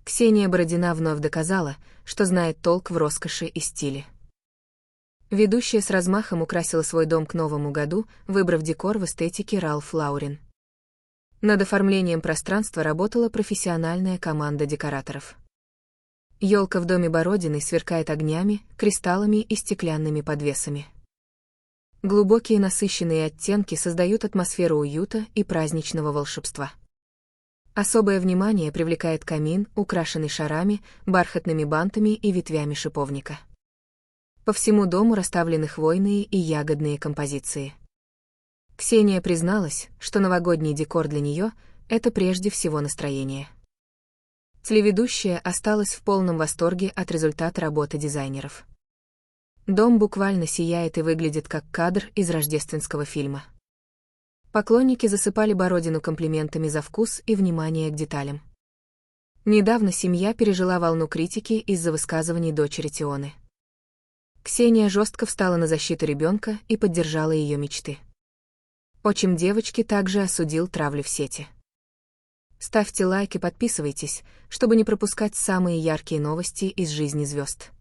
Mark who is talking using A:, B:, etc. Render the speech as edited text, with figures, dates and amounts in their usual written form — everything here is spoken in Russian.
A: Ксения Бородина вновь доказала, что знает толк в роскоши и стиле. Ведущая с размахом украсила свой дом к Новому году, выбрав декор в эстетике Ральф Лаурен. Над оформлением пространства работала профессиональная команда декораторов. Ёлка в доме Бородиной сверкает огнями, кристаллами и стеклянными подвесами. Глубокие насыщенные оттенки создают атмосферу уюта и праздничного волшебства. Особое внимание привлекает камин, украшенный шарами, бархатными бантами и ветвями шиповника. По всему дому расставлены хвойные и ягодные композиции. Ксения призналась, что новогодний декор для нее — это прежде всего настроение. Телеведущая осталась в полном восторге от результата работы дизайнеров. Дом буквально сияет и выглядит как кадр из рождественского фильма. Поклонники засыпали Бородину комплиментами за вкус и внимание к деталям. Недавно семья пережила волну критики из-за высказываний дочери Тионы. Ксения жестко встала на защиту ребенка и поддержала ее мечты. Отчим девочки также осудил травлю в сети. Ставьте лайк и подписывайтесь, чтобы не пропускать самые яркие новости из жизни звезд.